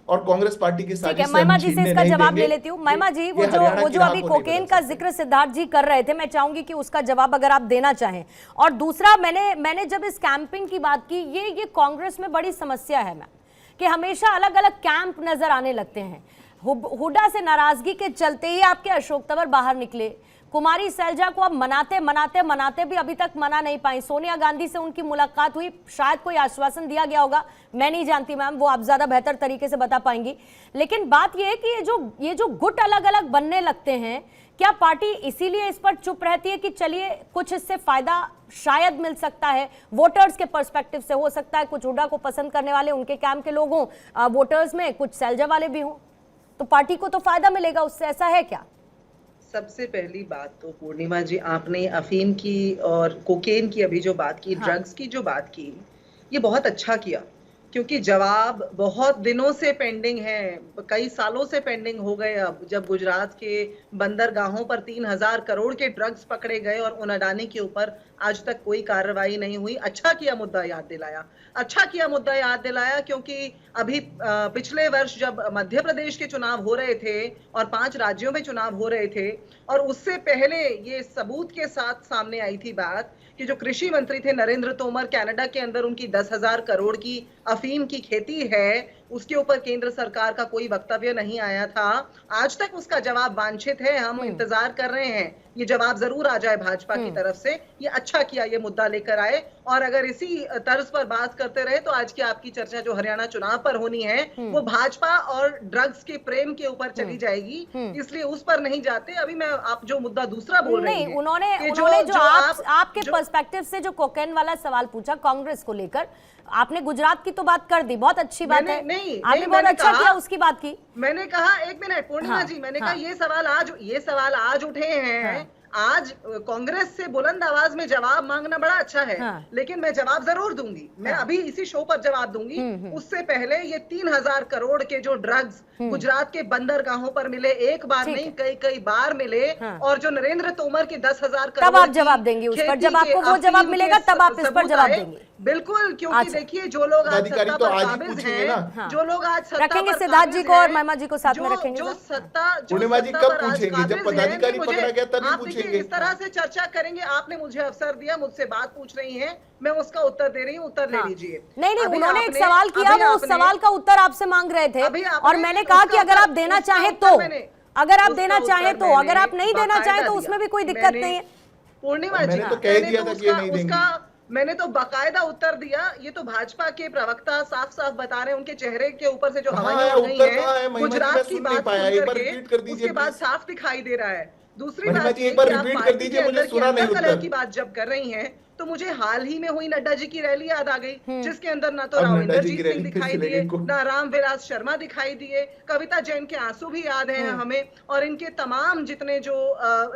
और कांग्रेस पार्टी की साजिश से महिमा हम जी से छीनने इसका नहीं जवाब देंगे। ले लेती हूँ। महिमा जी, वो हरियाणा की जो राह अभी को नहीं कोकेन बदल का सकते। जिक्र सिद्धार्थ जी कर रहे थे, मैं चाहूंगी कि उसका जवाब अगर आप देना चाहें। और दूसरा, मैंने जब इस कैंपिंग की बात की, ये कांग्रेस में बड़ी समस्या है मैम, कि हमेशा अलग अलग कैंप नजर आने लगते हैं। हुड्डा से नाराजगी के चलते ही आपके अशोक तंवर बाहर निकले। कुमारी सैलजा को अब मनाते भी अभी तक मना नहीं पाई। सोनिया गांधी से उनकी मुलाकात हुई, शायद कोई आश्वासन दिया गया होगा, मैं नहीं जानती मैम, वो आप ज्यादा बेहतर तरीके से बता पाएंगी। लेकिन बात यह है कि ये जो गुट अलग अलग बनने लगते हैं, क्या पार्टी इसीलिए इस पर चुप रहती है कि चलिए कुछ इससे फायदा शायद मिल सकता है, वोटर्स के पर्सपेक्टिव से हो सकता है, कुछ हुड्डा को पसंद करने वाले उनके कैंप के लोग हों वोटर्स में, कुछ सैलजा वाले भी हों, तो पार्टी को तो फायदा मिलेगा उससे, ऐसा है क्या? सबसे पहली बात तो पूर्णिमा जी, आपने अफीम की और कोकेन की अभी जो बात की, ड्रग्स की जो बात की, ये बहुत अच्छा किया, क्योंकि जवाब बहुत दिनों से पेंडिंग है, कई सालों से पेंडिंग हो गए। अब जब गुजरात के बंदरगाहों पर 3000 करोड़ के ड्रग्स पकड़े गए और उन अडानी के ऊपर आज तक कोई कार्रवाई नहीं हुई। अच्छा किया मुद्दा याद दिलाया, क्योंकि अभी पिछले वर्ष जब मध्य प्रदेश के चुनाव हो रहे थे और 5 राज्यों में चुनाव हो रहे थे, और उससे पहले ये सबूत के साथ सामने आई थी बात कि जो कृषि मंत्री थे नरेंद्र तोमर, कनाडा के अंदर उनकी 10,000 करोड़ की अफीम की खेती है, उसके ऊपर केंद्र सरकार का कोई वक्तव्य नहीं आया था। आज तक उसका जवाब वांछित है, हम इंतजार कर रहे हैं ये जवाब जरूर आ जाए भाजपा की तरफ से। ये अच्छा किया ये मुद्दा लेकर आए, और अगर इसी तर्ज पर बात करते रहे तो आज की आपकी चर्चा जो हरियाणा चुनाव पर होनी है वो भाजपा और ड्रग्स के प्रेम के ऊपर चली जाएगी, इसलिए उस पर नहीं जाते। अभी मैं आप जो मुद्दा दूसरा बोल रही हैं, उन्होंने जो आपके पर्सपेक्टिव से जो कोकेन वाला सवाल पूछा कांग्रेस को लेकर, आपने गुजरात की तो बात कर दी, बहुत अच्छी बात है, आपने बहुत अच्छा किया उसकी बात की। मैंने कहा, एक मिनट पूर्णिमा जी, मैंने कहा ये सवाल आज उठे हैं, आज कांग्रेस से बुलंद आवाज में जवाब मांगना बड़ा अच्छा है, लेकिन मैं जवाब जरूर दूंगी, मैं अभी इसी शो पर जवाब दूंगी। उससे पहले ये 3000 करोड़ के जो ड्रग्स गुजरात के बंदरगाहों पर मिले, एक बार नहीं कई बार मिले, और जो नरेंद्र तोमर के 10,000 करोड़, तब आप जवाब देंगे उस पर, जब आपको वो जवाब मिलेगा तब आप इस पर जवाब देंगे। बिल्कुल, क्योंकि देखिए जो लोग आज सत्ता पर काबिज हैं, जो लोग आज सत्ता रखेंगे सिद्धार्थ जी को और महिमा जी को साथ में रखेंगे, जो सत्ता पूर्णिमा जी कब पूछेंगे, जब पदाधिकारी पकड़ा गया तभी पूछेंगे। इस तरह से चर्चा करेंगे, आपने मुझे अवसर दिया, मुझसे बात पूछ रही हैं, मैं उसका उत्तर दे रही हूँ, उत्तर ले लीजिए। नहीं, उन्होंने एक सवाल किया, वो उस सवाल का उत्तर आपसे मांग रहे थे, और मैंने कहा कि अगर आप देना चाहें तो, अगर आप देना चाहें तो, अगर आप नहीं देना चाहें तो उसमें भी कोई दिक्कत नहीं है। पूर्णिमा जी, मैंने तो बाकायदा उत्तर दिया। ये तो भाजपा के प्रवक्ता साफ साफ बता रहे हैं, उनके चेहरे के ऊपर से जो हवाएं उड़ गई हैं गुजरात की बात करके, उसके बाद साफ दिखाई दे रहा है। दूसरी बात, कलर की बात जब कर रही हैं तो मुझे हाल ही में हुई नड्डा जी की रैली याद आ गई, जिसके अंदर ना तो राव इंदरजीत सिंह दिखाई दिए, ना रामविलास शर्मा दिखाई दिए, कविता जैन के आंसू भी याद हैं हमें, और इनके तमाम जितने जो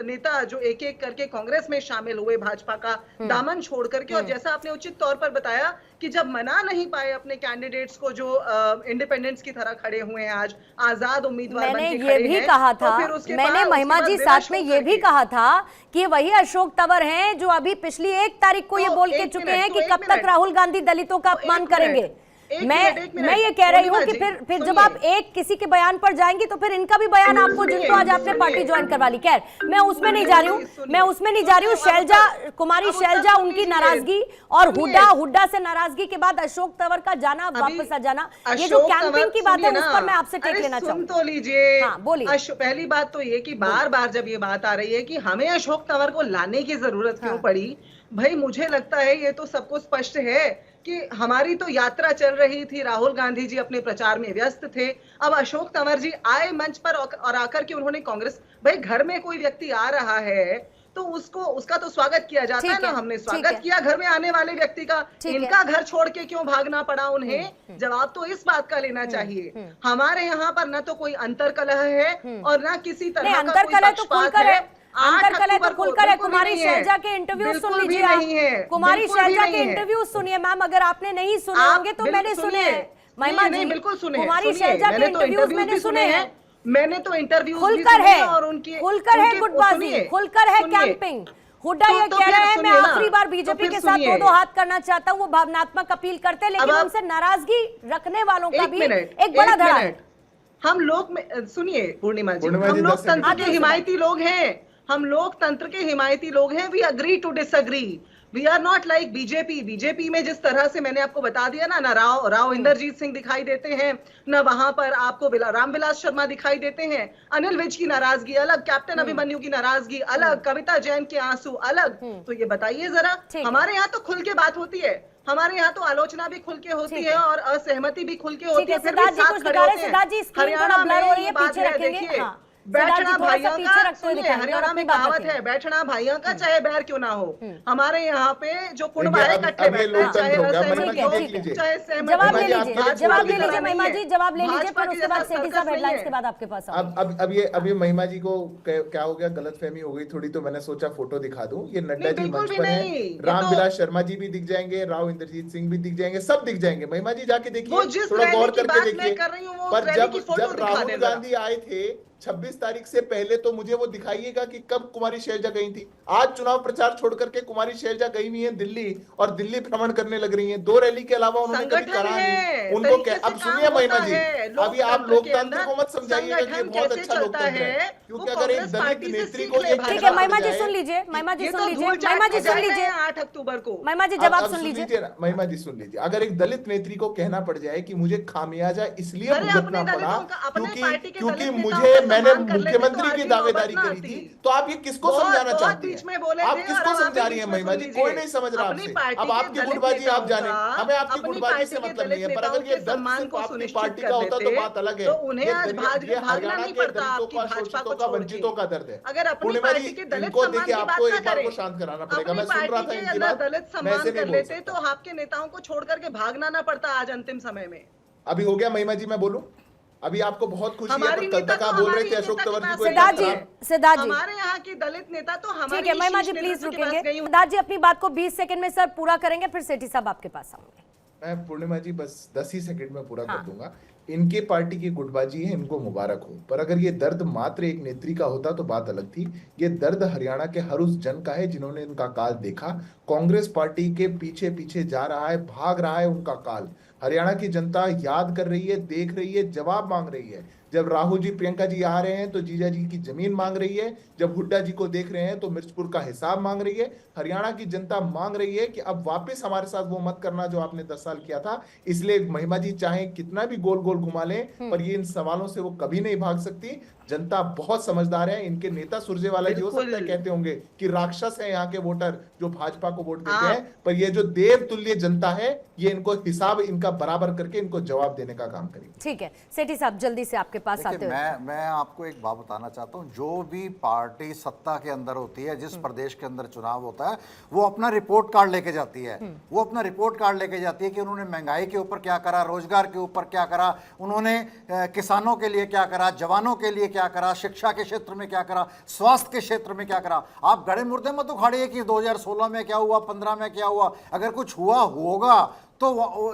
नेता जो एक एक करके कांग्रेस में शामिल हुए भाजपा का दामन छोड़ करके। और जैसा आपने उचित तौर पर बताया कि जब मना नहीं पाए अपने कैंडिडेट्स को जो इंडिपेंडेंस की तरह खड़े हुए हैं, आज आजाद उम्मीदवार मैंने ये भी कहा था, मैंने महिमा जी साथ में ये भी कहा था कि वही अशोक तंवर हैं जो अभी पिछली 1 तारीख को ये बोल के चुके हैं कि कब तक राहुल गांधी दलितों का अपमान करेंगे। मैं ये कह रही हूँ कि फिर जब आप एक किसी के बयान पर जाएंगी तो फिर इनका भी बयान आपको, जिनको आज आपने पार्टी ज्वाइन करवा ली, खैर मैं उसमें नहीं जा रही हूँ, शैलजा, कुमारी शैलजा, उनकी नाराजगी और हुड्डा से नाराजगी के बाद अशोक तंवर का जाना, वापस आ जाना, ये जो कैंपिंग की बात है उस पर मैं आपसे टेक लेना चाहूँ। तो लीजिए, बोलिए। पहली बात तो ये कि बार बार जब ये बात आ रही है कि हमें अशोक तंवर को लाने की जरूरत क्यों पड़ी, भाई मुझे लगता है ये तो सबको स्पष्ट है कि हमारी तो यात्रा चल रही थी, राहुल गांधी जी अपने प्रचार में व्यस्त थे, अब अशोक तंवर जी आए मंच पर और आकर के उन्होंने कांग्रेस, भाई घर में कोई व्यक्ति आ रहा है तो उसका तो स्वागत किया जाता है ना, हमने स्वागत किया घर में आने वाले व्यक्ति का, इनका घर छोड़ के क्यों भागना पड़ा उन्हें, जवाब तो इस बात का लेना चाहिए। हमारे यहाँ पर न तो कोई अंतरकलह है और न किसी तरह का कोई पक्षपात है। खुलकर है। कुमारी शैलजा के इंटरव्यू सुन लीजिए आप, कुमारी शैलजा के इंटरव्यू सुनिए मैम, अगर आपने नहीं सुने होंगे तो मैंने सुने हैं महिमा जी, बिल्कुल सुने, कुमारी शैलजा के इंटरव्यूज मैंने सुने हैं, मैंने तो इंटरव्यू खुलकर है गुटबाजी, खुलकर है कैंपिंग, हुड्डा ये तो कह फिर रहे हैं मैं सुनिए ना, आखिरी बार तो बीजेपी फिर के साथ सुनिए। दो हाथ करना चाहता हूँ, वो भावनात्मक अपील करते हैं, लेकिन अब आप- उनसे नाराजगी रखने वालों का एक भी मिनट, एक बड़ा एक धड़ा है। मिनट। हम लोग में सुनिए पूर्णिमा जी, पूर्णिमा हम जी, लोग 10 सेकंड तंत्र के दीजिए। हिमायती लोग हैं, हम लोग तंत्र के हिमायती लोग हैं। We agree to disagree, we are not like BJP. BJP में जिस तरह से मैंने आपको बता दिया ना राव इंद्रजीत सिंह दिखाई देते हैं, ना वहां पर आपको रामविलास शर्मा दिखाई देते हैं। अनिल विज की नाराजगी अलग, कैप्टन अभिमन्यु की नाराजगी अलग, कविता जैन के आंसू अलग। तो ये बताइए जरा, ठीक है। हमारे यहाँ तो खुल के बात होती है, हमारे यहाँ तो आलोचना भी खुल के होती ठीक है है। और असहमति भी खुल के होती है, फिर भी सिद्धार्थ जी साथ कुछ खड़े दिखा रहे होते हैं। हैं। सिद्धार्थ जी स्क्रीन हरियाणा थोड़ा ब्लर हो में रही ये है, बात पीछे है, रखेंगे। देखिए, हाँ, सिद्धार्थ जी बैठना थोड़ा सा भाइयों पीछे का, रखते हुए सुनिए, दिखाएंगे और हरियाणा अपनी में बात कहावत रखेंगे। है, बैठना भाइयों का चाहे बैर क्यों ना हो। हमारे यहाँ पे जो कुंड देखिए, है अब- इकट्ठे अब ये बैठते हैं, चाहे लोकतंत्र हो गया। असहमत महिमा जी, हो, देख लीजिए। चाहे सहमत जवाब हो। ले महिमा जी, लीजिए, आपके लिए जवाब छोड़ ले देता लीजिए हूं। महिमा जी, जवाब ले लीजिए, भाजपा फिर के उसके बाद जैसा सेठी सर्कस साहब नहीं हेडलाइंस है। के बाद आपके पास आऊंगी। अब ये महिमा जी को क्या हो गया, गलतफहमी हो गई थोड़ी, तो मैंने सोचा फोटो दिखा दूं। ये नड्डा नहीं, जी बिल्कुल मंच भी पर हैं, नहीं, ये रामविलास शर्मा जी भी दिख जाएंगे, राव इंद्रजीत सिंह भी दिख जाएंगे, सब दिख जाएंगे। महिमा जी जाके वो देखिए, जिस थोड़ा रैली गौर की करके बात देखिए। मैं कर रही हूँ, वो उस पर रैली की जब फोटो जब दिखा राहुल दे जरा। गांधी आए थे 26 तारीख से पहले, तो मुझे वो दिखाइएगा कि कब कुमारी शैलजा गई थी। आज चुनाव प्रचार छोड़ करके कुमारी शैलजा गई हुई है दिल्ली, और दिल्ली भ्रमण करने लग रही हैं। 2 रैली के अलावा उन्होंने कभी संगठन करा है, नहीं। उनको तरीके से अब काम सुनिए महिमा होता जी, है। अभी आप लोकतंत्र के लोकतंत्र को अंदर मत समझाइएगा कि ये संगठन बहुत कैसे अच्छा चलता लोकतंत्र है, है, क्योंकि वो अगर एक कांग्रेस दलित पार्टी से नेत्री सीख को ले ये भाई। ठीक कहना है महिमा पड़ जी जाए- सुन लीजिए, महिमा जी ये सुन तो लीजिए, धूल चाट महिमा जी के सुन जा रहे लीजिए, हैं 8 अक्टूबर को। महिमा जी अब जवाब अब सुन सुन लीजिए। लीजिए ना, महिमा जी सुन लीजिए। अगर एक दलित नेत्री को कहना पड़ जाए कि मुझे खामियाजा इसलिए अरे भुगतना अपने पड़ा दलितों का, अपने क्योंकि पार्टी के क्योंकि दलित मुझे नेताओं का मैंने सम्मान कर लेते तो मुख्यमंत्री आज की ये नौबत दावेदारी ना करी आती। थी, तो आप ये किसको बहुत- समझाना बहुत चाहती बीच हैं? में बोले आप थे, किसको और अब समझा आप रही हैं बीच में महिमा सुन जी? लीजिए। कोई नहीं समझ रहा अपनी आपसे। पार्टी अब के आपकी दलित गुटबाजी आप नेताओं जाने, का- हमें आपकी अपनी गुटबाजी पार्टी से के मतलब दलित नहीं है। पर नेताओं अगर ये के दर्द सम्मान सिर्फ को आपकी सुनिश्चित पार्टी कर का होता तो देते, बात अलग है। तो उन्हें ये आज ये भागना हरियाणा नहीं के पड़ता दलितों आपकी का, भाजपा शोषितों को का, छोड़ वंचितों के। का दर्द है। अगर अपनी पूर्णिमा जी, पार्टी के दलित इनको सम्मान देखिए, की आपको बात एक बार ना को करें, शांत कराना पड़ेगा। अपनी मैं सुन रहा पार्टी था के इनकी अंदर बात, दलित मैं सम्मान ऐसे नहीं कर बोल लेते सकता। तो आपके नेताओं को छोड़ करके भागना ना पड़ता आज अंतिम समय में। अभी हो गया महिमा जी, मैं बोलूं? अभी आपको बहुत खुशी है, हमारी पर कल नेता तक तो आप बोल रहे हमारी थे अशोक नेता के तंवर जी पास को गई सिद्धार्थ एकदम जी, खराब। सिद्धार्थ जी, हमारे यहाँ की दलित नेता तो हमारे ठीक है महिमा जी शीर्ष प्लीज नेतृत्व के पास रुकेंगे। गई हूँ। सिद्धार्थ जी अपनी बात को 20 सेकंड में सर पूरा करेंगे, फिर सेठी साहब आपके पास आऊंगे। मैं पूर्णिमा जी बस 10 ही सेकंड में पूरा हाँ। कर दूंगा। इनके पार्टी की गुटबाजी है, इनको मुबारक हो। पर अगर ये दर्द मात्र एक नेत्री का होता तो बात अलग थी। ये दर्द हरियाणा के हर उस जन का है जिन्होंने इनका काल देखा। कांग्रेस पार्टी के पीछे पीछे जा रहा है, भाग रहा है उनका काल। हरियाणा की जनता याद कर रही है, देख रही है, जवाब मांग रही है। जब राहुल जी, प्रियंका जी आ रहे हैं तो जीजा जी की जमीन मांग रही है। जब हुड्डा जी को देख रहे हैं तो मिर्चपुर का हिसाब मांग रही है। हरियाणा की जनता मांग रही है कि अब वापस हमारे साथ वो मत करना जो आपने 10 साल किया था। इसलिए महिमा जी चाहे कितना भी गोल गोल घुमा लें, पर ये इन सवालों से वो कभी नहीं भाग सकती। जनता बहुत समझदार है। इनके नेता सुरजेवाला जी हो सकता है कहते होंगे कि राक्षस है यहाँ के वोटर जो भाजपा को वोट देते हैं, पर ये जो देव तुल्य जनता है, ये इनको हिसाब इनका बराबर करके इनको जवाब देने का काम करेगी। ठीक है सेठी साहब जल्दी से आपके पास आते हुए। मैं आपको एक बात बताना चाहता हूं, जो भी पार्टी सत्ता के अंदर होती है, जिस प्रदेश के अंदर चुनाव होता है, वो अपना रिपोर्ट कार्ड लेके जाती है। वो अपना रिपोर्ट कार्ड लेके जाती है कि उन्होंने महंगाई के ऊपर क्या करा, रोजगार के ऊपर क्या करा, उन्होंने किसानों के लिए क्या करा, जवानों के लिए क्या करा, शिक्षा के क्षेत्र में क्या करा, स्वास्थ्य के क्षेत्र में क्या करा। आप गड़े मुर्दे मत उखाड़िए कि 2016 में क्या हुआ, 15 में क्या हुआ। अगर कुछ हुआ होगा तो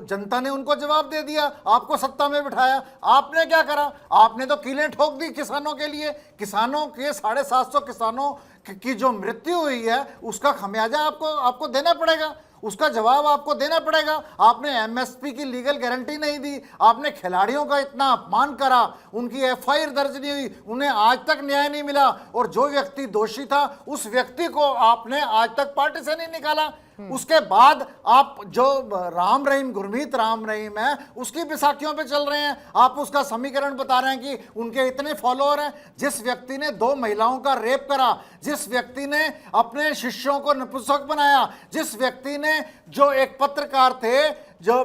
जनता ने उनको जवाब दे दिया, आपको सत्ता में बिठाया। आपने क्या करा? आपने तो कीलें ठोक दी किसानों के लिए। किसानों के 750 किसानों की जो मृत्यु हुई है, उसका खमियाजा आपको देना पड़ेगा, उसका जवाब आपको देना पड़ेगा। आपने एमएसपी की लीगल गारंटी नहीं दी, आपने खिलाड़ियों का इतना अपमान करा, उनकी एफआईआर दर्ज नहीं हुई, उन्हें आज तक न्याय नहीं मिला, और जो व्यक्ति दोषी था उस व्यक्ति को आपने आज तक पार्टी से नहीं निकाला। उसके बाद आप जो राम रहीम, गुरमीत राम रहीम है, उसकी बैसाखियों पे चल रहे हैं। आप उसका समीकरण बता रहे हैं कि उनके इतने फॉलोअर हैं। जिस व्यक्ति ने 2 महिलाओं का रेप करा, जिस व्यक्ति ने अपने शिष्यों को नपुंसक बनाया, जिस व्यक्ति ने जो एक पत्रकार थे जो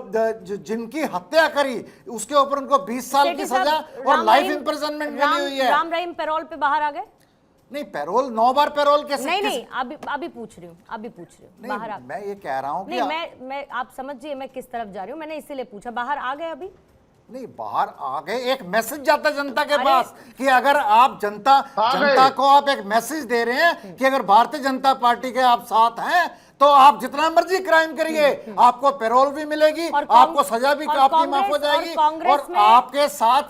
जिनकी हत्या करी, उसके ऊपर उनको 20 साल की सजा और लाइफ इंप्रिजनमेंट मिली हुई है। राम रहीम पैरोल पे बाहर आ गए? नहीं, पैरोल 9 बार पैरोल कैसे? नहीं अभी पूछ रही हूँ बाहर आ। मैं ये कह रहा हूँ नहीं मैं आप समझिए मैं किस तरफ जा रही हूँ, मैंने इसीलिए पूछा बाहर आ गए अभी? नहीं, बाहर आ गए। एक मैसेज जाता है जनता के पास कि अगर आप जनता को आप एक मैसेज दे रहे हैं कि अगर भारतीय जनता पार्टी के आप साथ हैं तो आप जितना मर्जी क्राइम करिए, आपको पैरोल भी मिलेगी, आपको सजा भी आपकी माफ हो जाएगी, और आपके साथ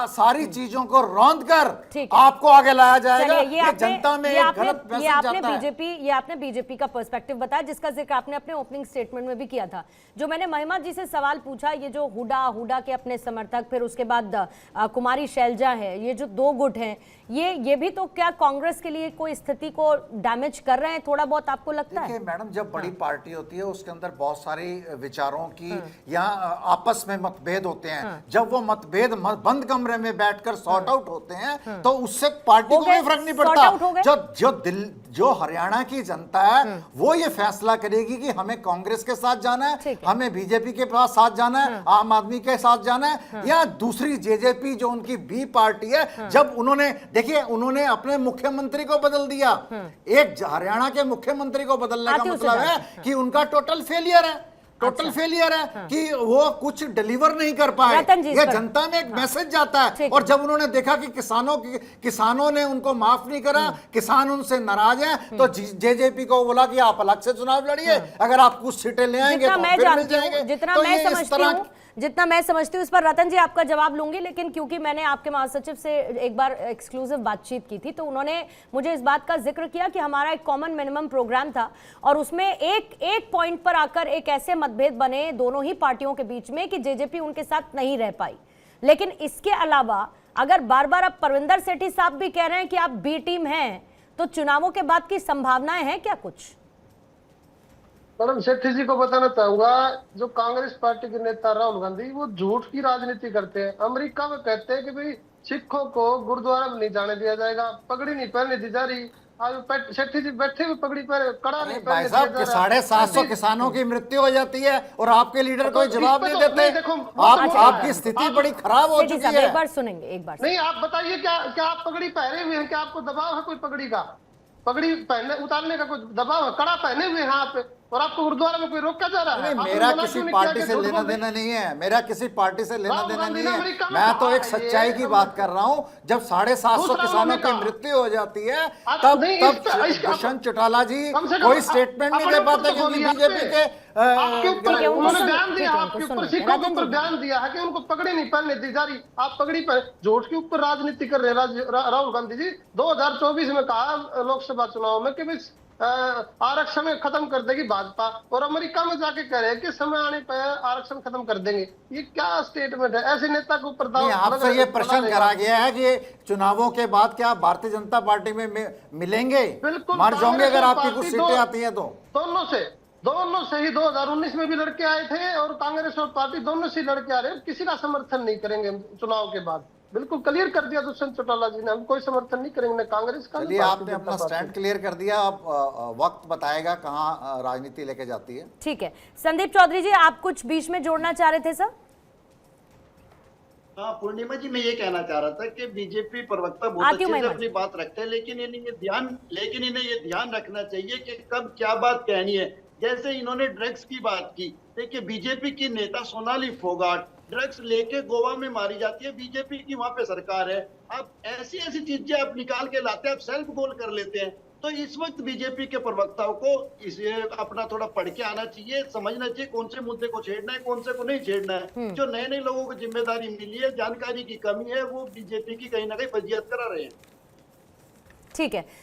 सारी चीजों को रौंद कर आपको आगे लाया जाएगा। ये जनता में एक गलत मैसेज जाता है। ये आपने बीजेपी का पर्सपेक्टिव बताया, जिसका जिक्र आपने अपने ओपनिंग स्टेटमेंट में भी किया था। जो मैंने महिमा जी से सवाल पूछा, ये जो हुडा के अपने समर्थक, फिर उसके बाद कुमारी शैलजा है, ये जो दो गुट हैं, ये भी तो क्या कांग्रेस के लिए कोई स्थिति को डैमेज कर रहे हैं थोड़ा बहुत, आपको लगता है? देखिए मैडम, जब बड़ी पार्टी होती है उसके अंदर बहुत सारी विचारों की या आपस में मतभेद होते हैं। जब वो मतभेद बंद कमरे में बैठकर सॉर्ट आउट होते हैं तो उससे पार्टी को कोई फर्क नहीं पड़ता। जो हरियाणा की जनता है वो ये फैसला करेगी कि हमें कांग्रेस के साथ जाना है, हमें बीजेपी के पास साथ जाना है, आम आदमी के साथ जाना है, या दूसरी जेजेपी जो उनकी बी पार्टी है। जब उन्होंने, देखिए, उन्होंने अपने मुख्यमंत्री को बदल दिया। एक हरियाणा के मुख्यमंत्री को बदलने का मतलब है कि उनका टोटल फेलियर है, कि वो कुछ डिलीवर नहीं कर पाए। ये जनता में एक मैसेज जाता है। और जब उन्होंने देखा कि किसानों ने उनको माफ नहीं करा, किसान उनसे नाराज हैं, तो जेजेपी को बोला कि आप अलग से चुनाव लड़िए, अगर आप कुछ सीटें ले आएंगे तो फिर मिल जाएंगे। जितना मैं समझती हूँ इस पर रतन जी आपका जवाब लूंगी, लेकिन क्योंकि मैंने आपके महासचिव से एक बार एक्सक्लूसिव बातचीत की थी, तो उन्होंने मुझे इस बात का जिक्र किया कि हमारा एक कॉमन मिनिमम प्रोग्राम था और उसमें एक पॉइंट पर आकर एक ऐसे मतभेद बने दोनों ही पार्टियों के बीच में कि जेजेपी उनके साथ नहीं रह पाई। लेकिन इसके अलावा अगर बार बार अब परविंदर सेठी साहब भी कह रहे हैं कि आप बी टीम हैं, तो चुनावों के बाद की संभावनाएं हैं क्या कुछ? मैडम, सेठी जी को बताना चाहूंगा, जो कांग्रेस पार्टी के नेता राहुल गांधी वो झूठ की राजनीति करते हैं। अमेरिका में कहते हैं कि भाई सिखों को गुरुद्वारा में नहीं जाने दिया जाएगा, पगड़ी नहीं पहनने दी जा रही। आज सेठी जी बैठे हुए पगड़ी पहने, कड़ा नहीं पहनने दिया जा रहा। 750 किसानों की मृत्यु हो जाती है और आपके लीडर कोई जवाब नहीं देते। आपकी स्थिति बड़ी खराब हो चुकी है। एक बार सुनेंगे, एक बार नहीं, आप बताइए, क्या आप पगड़ी पहने हुए हैं? क्या आपको दबाव है कोई पगड़ी का? पगड़ी पहनने उतारने का कोई दबाव है? कड़ा पहने हुए हैं आप, और आपको गुरुद्वारा में कोई रोका जा रहा है? मेरा किसी पार्टी से लेना देना नहीं है, मेरा किसी पार्टी से लेना देना नहीं है। मैं तो एक सच्चाई की बात कर रहा हूँ। जब 750 किसानों की मृत्यु हो जाती है तब दुष्यंत चौटाला जी कोई स्टेटमेंट नहीं दे पाते, क्योंकि बीजेपी के उन्होंने बयान दिया, आपके ऊपर सिखों के ऊपर बयान दिया है कि उनको पगड़ी नहीं पहनने दी जा रही। आप पगड़ी पर झूठ के ऊपर राजनीति कर रहे हैं राहुल गांधी जी। 2024 में कहा लोकसभा चुनाव में कि आरक्षण खत्म कर देगी भाजपा, और अमेरिका में जाके कह रहे हैं कि समय आने पर आरक्षण खत्म कर देंगे। ये क्या स्टेटमेंट है? ऐसे नेता को ऊपर आपसे ये प्रश्न करा गया है कि चुनावों के बाद क्या आप भारतीय जनता पार्टी में मिलेंगे? बिल्कुल मर जाओगे अगर आपकी कुछ सीटें आती है तो। दोनों से ही 2019 में भी लड़के आए थे, और कांग्रेस और पार्टी दोनों से लड़के आ रहे हैं। किसी का समर्थन नहीं करेंगे चुनाव के बाद। बिल्कुल क्लियर कर दिया दुष्यंत चौटाला जी ने, हम कोई समर्थन नहीं करेंगे कांग्रेस का। चलिए, आपने अपना स्टैंड क्लियर कर दिया। अब वक्त बताएगा कहां राजनीति लेके जाती है। ठीक है, संदीप चौधरी जी, आप कुछ बीच में जोड़ना चाह रहे थे सर? हाँ पूर्णिमा जी, मैं ये कहना चाह रहा था कि बीजेपी प्रवक्ता बहुत अच्छे से अपनी बात रखते हैं, लेकिन इन्हें ये ध्यान रखना चाहिए कि कब क्या बात कहनी है। जैसे इन्होंने ड्रग्स की बात की, देखिए बीजेपी की नेता सोनाली फोगाट ड्रग्स लेके गोवा में मारी जाती है, बीजेपी की वहां पे सरकार है। आप ऐसी चीजें आप निकाल के लाते हैं, आप सेल्फ गोल कर लेते हैं। तो इस वक्त बीजेपी के प्रवक्ताओं को इसे अपना थोड़ा पढ़ के आना चाहिए, समझना चाहिए कौन से मुद्दे को छेड़ना है, कौन से को नहीं छेड़ना है। जो नए लोगों को जिम्मेदारी मिली है, जानकारी की कमी है, वो बीजेपी की कहीं ना कहीं फजीहत करा रहे हैं। ठीक है,